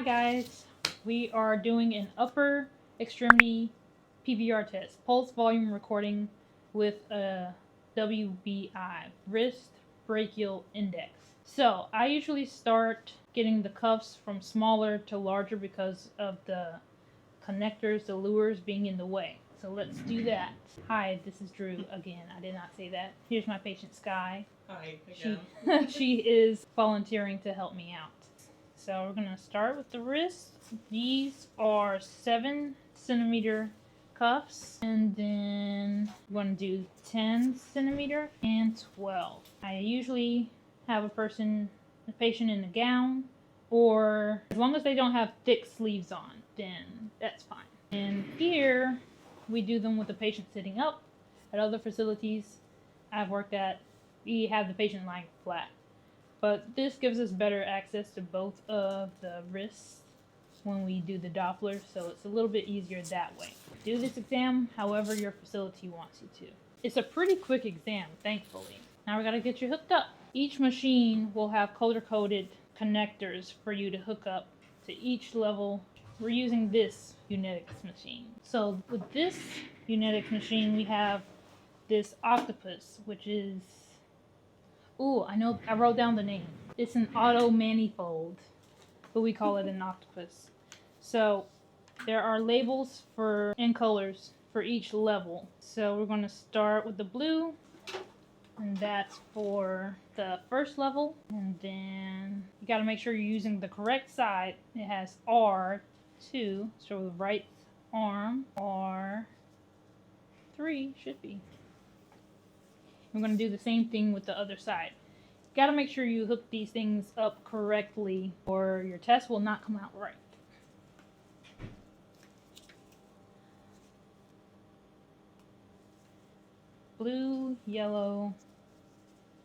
guys, we are doing an upper extremity PVR test, pulse volume recording with a WBI, wrist brachial index. So I usually start getting the cuffs from smaller to larger because of the connectors, the lures being in the way. So let's do that. Hi, this is Drew again. I did not say that. Here's my patient Sky. Hi again. She is volunteering to help me out. So we're going to start with the wrist. These are 7 centimeter cuffs, and then we're going to do 10 centimeter and 12. I usually have a patient in a gown, or as long as they don't have thick sleeves on, then that's fine. And here we do them with the patient sitting up. At other facilities I've worked at, we have the patient lying flat. But this gives us better access to both of the wrists when we do the Doppler, so it's a little bit easier that way. Do this exam however your facility wants you to. It's a pretty quick exam, thankfully. Now we gotta get you hooked up. Each machine will have color-coded connectors for you to hook up to each level. We're using this Unetics machine. So with this Unetics machine, we have this octopus, which is... Ooh, I know, I wrote down the name. It's an auto manifold, but we call it an octopus. So there are labels and colors for each level. So we're going to start with the blue, and that's for the first level. And then you got to make sure you're using the correct side. It has R2, so the right arm, R3 should be. We're going to do the same thing with the other side. Got to make sure you hook these things up correctly or your test will not come out right. Blue, yellow,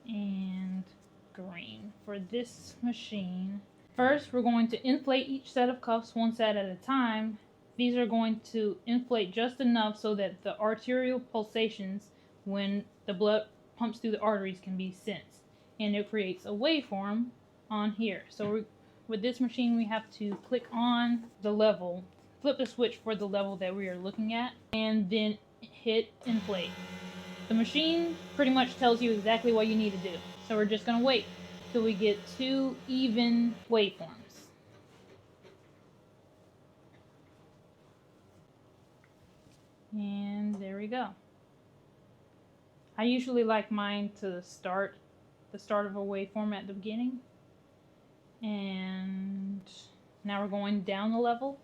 and green for this machine. First, we're going to inflate each set of cuffs one set at a time. These are going to inflate just enough so that the arterial pulsations when the blood pumps through the arteries can be sensed, and it creates a waveform on here. So with this machine, we have to click on the level, flip the switch for the level that we are looking at, and then hit inflate. The machine pretty much tells you exactly what you need to do. So we're just going to wait till we get 2 even waveforms. And there we go. I usually like mine to start the start of a waveform at the beginning. And now we're going down the level.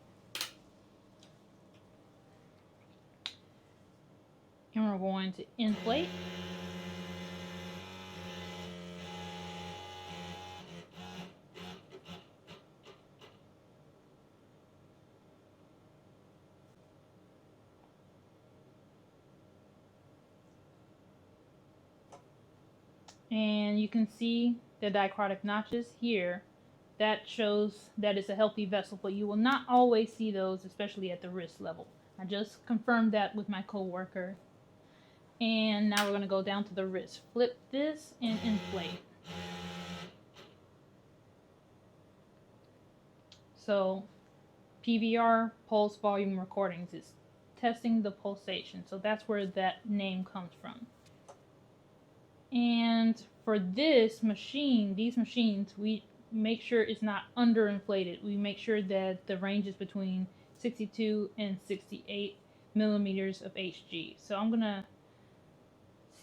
And we're going to inflate. And you can see the dichrotic notches here. That shows that it's a healthy vessel, but you will not always see those, especially at the wrist level. I just confirmed that with my coworker. And now we're going to go down to the wrist. Flip this and inflate. So PVR, pulse volume recordings, is testing the pulsation. So that's where that name comes from. And for this machine, these machines, we make sure it's not underinflated. We make sure that the range is between 62 and 68 millimeters of Hg. So I'm going to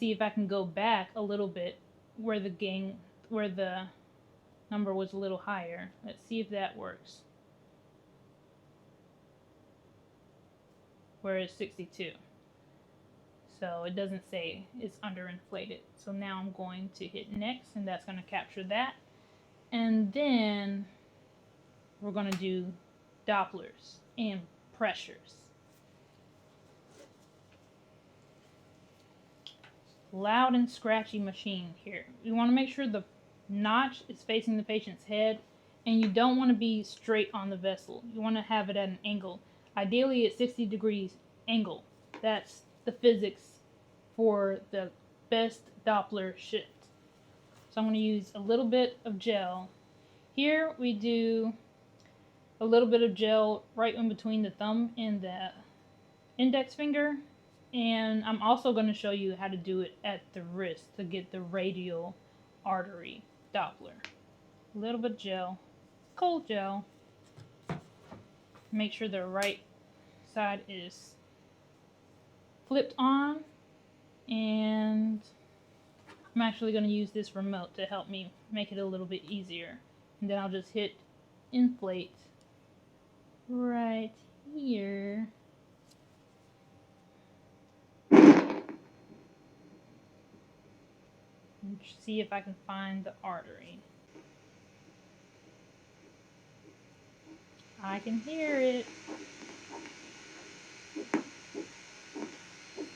see if I can go back a little bit where the number was a little higher. Let's see if that works. Where it's 62. So it doesn't say it's underinflated. So now I'm going to hit next, and that's going to capture that. And then we're going to do Dopplers and pressures. Loud and scratchy machine here. You want to make sure the notch is facing the patient's head, and you don't want to be straight on the vessel. You want to have it at an angle. Ideally at 60 degrees angle. That's the physics for the best Doppler shift. So I'm going to use a little bit of gel. Here we do a little bit of gel right in between the thumb and the index finger. And I'm also going to show you how to do it at the wrist to get the radial artery Doppler. A little bit of gel, cold gel. Make sure the right side is flipped on, and I'm actually going to use this remote to help me make it a little bit easier. And then I'll just hit inflate right here. And see if I can find the artery. I can hear it.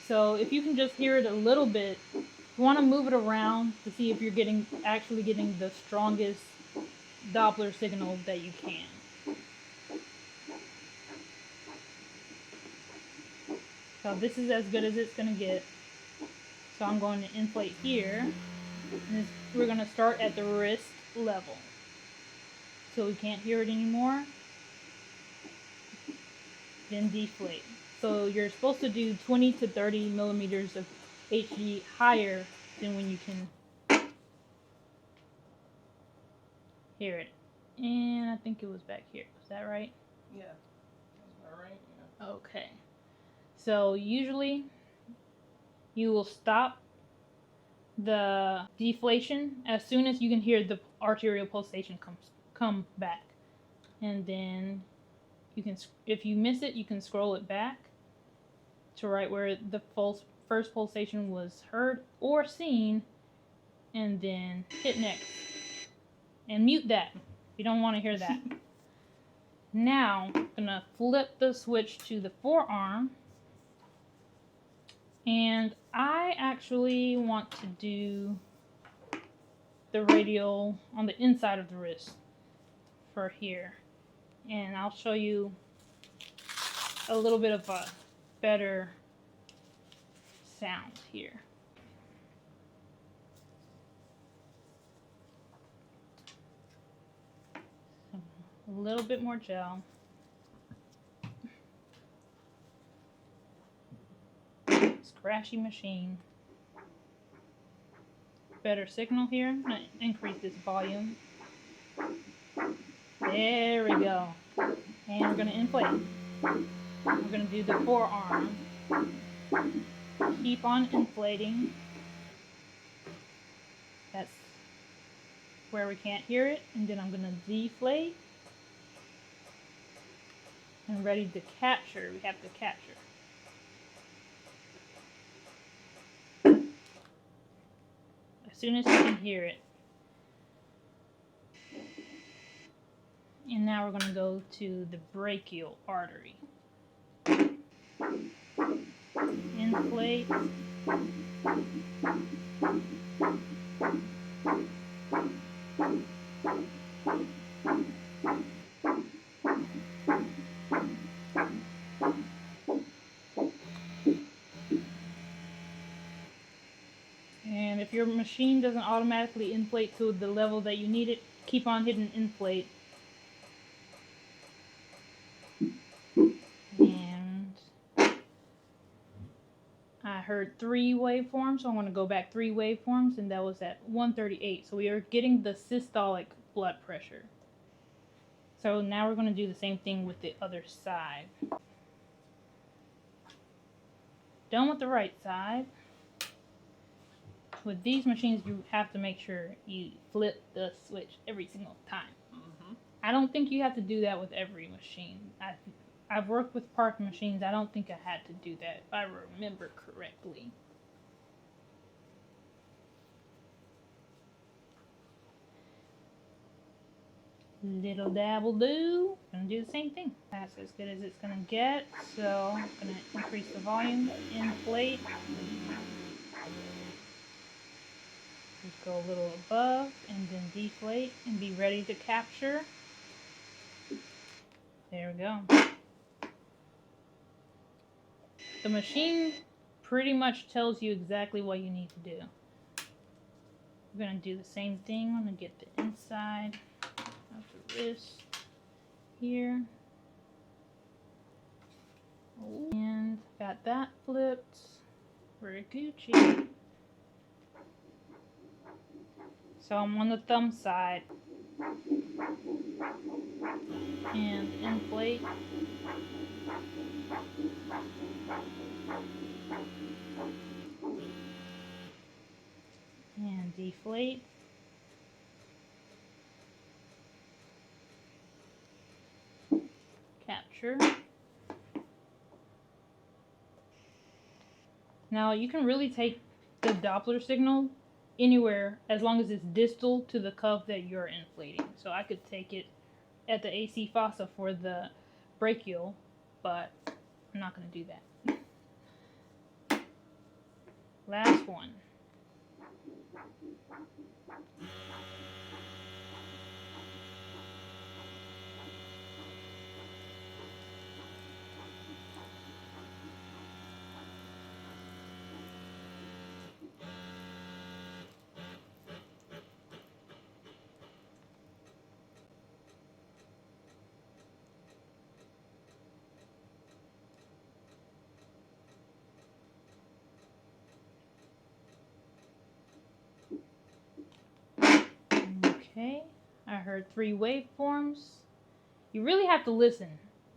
So if you can just hear it a little bit, you want to move it around to see if you're actually getting the strongest Doppler signal that you can. So this is as good as it's going to get. So I'm going to inflate here. And we're going to start at the wrist level. So we can't hear it anymore. Then deflate. So you're supposed to do 20 to 30 millimeters of HG higher than when you can hear it. And I think it was back here. Is that right? Yeah. That's about right. Yeah. Okay. So usually you will stop the deflation as soon as you can hear the arterial pulsation come back. And then you can, if you miss it, you can scroll it back to right where the first pulsation was heard or seen, and then hit next. And mute that. You don't want to hear that. Now, I'm going to flip the switch to the forearm. And I actually want to do the radial on the inside of the wrist for here. And I'll show you a little bit of a better sound here. A little bit more gel. Scratchy machine. Better signal here. I'm going to increase this volume. There we go. And we're going to inflate. We're going to do the forearm. Keep on inflating. That's where we can't hear it. And then I'm going to deflate. And ready to capture. We have to capture. As soon as you can hear it. And now we're going to go to the brachial artery. Inflate. And if your machine doesn't automatically inflate to the level that you need it, keep on hitting inflate. And I heard 3 waveforms, so I'm going to go back 3 waveforms, and that was at 138. So we are getting the systolic blood pressure. So now we're going to do the same thing with the other side. Done with the right side. With these machines, you have to make sure you flip the switch every single time. Mm-hmm. I don't think you have to do that with every machine. I've worked with park machines. I don't think I had to do that, if I remember correctly. Little dabble do. Gonna do the same thing. That's as good as it's gonna get. So I'm gonna increase the volume, inflate. Just go a little above and then deflate and be ready to capture. There we go. The machine pretty much tells you exactly what you need to do. We're going to do the same thing. I'm going to get the inside of the wrist here. And got that flipped. We're Gucci. So I'm on the thumb side. And inflate. And deflate. Capture. Now you can really take the Doppler signal anywhere as long as it's distal to the cuff that you're inflating. So I could take it at the AC fossa for the brachial, but I'm not going to do that. Last one. Okay, I heard 3 waveforms. You really have to listen.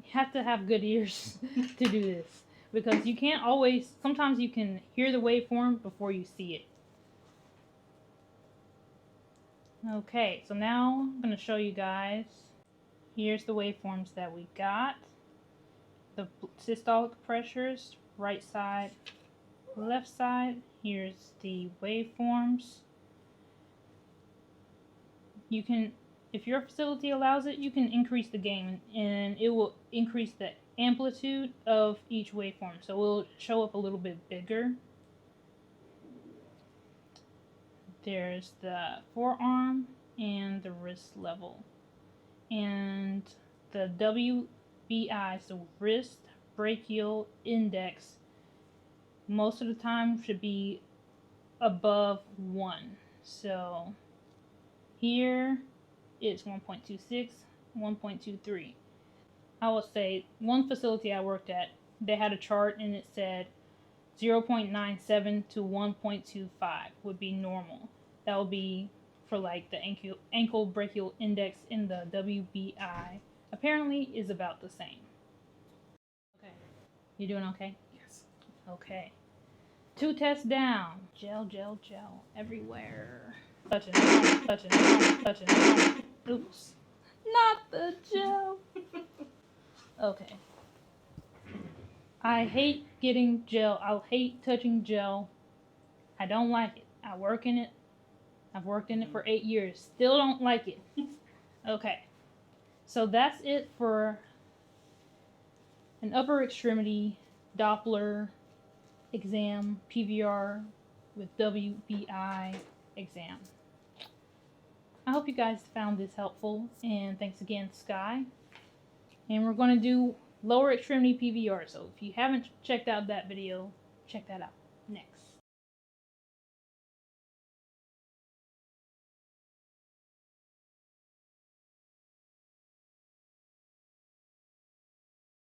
You have to have good ears to do this, because you can't always, sometimes you can hear the waveform before you see it. Okay, so now I'm going to show you guys. Here's the waveforms that we got. The systolic pressures, right side, left side. Here's the waveforms. You can, if your facility allows it, you can increase the gain, and it will increase the amplitude of each waveform, so it will show up a little bit bigger. There's the forearm and the wrist level, and the WBI, so wrist brachial index, most of the time should be above 1. So here it's 1.26, 1.23. I will say one facility I worked at, they had a chart and it said 0.97 to 1.25 would be normal. That would be for like the ankle brachial index in the WBI. Apparently is about the same. Okay. You doing okay? Yes. Okay. 2 tests down. Gel, gel, gel everywhere. Touching it, touching it, touching it. Oops. Not the gel. Okay. I hate getting gel. I'll hate touching gel. I don't like it. I work in it. I've worked in it for 8 years. Still don't like it. Okay. So that's it for an upper extremity Doppler exam, PVR with WBI exam. I hope you guys found this helpful, and thanks again, Sky. And we're going to do lower extremity PVR, so if you haven't checked out that video, check that out next.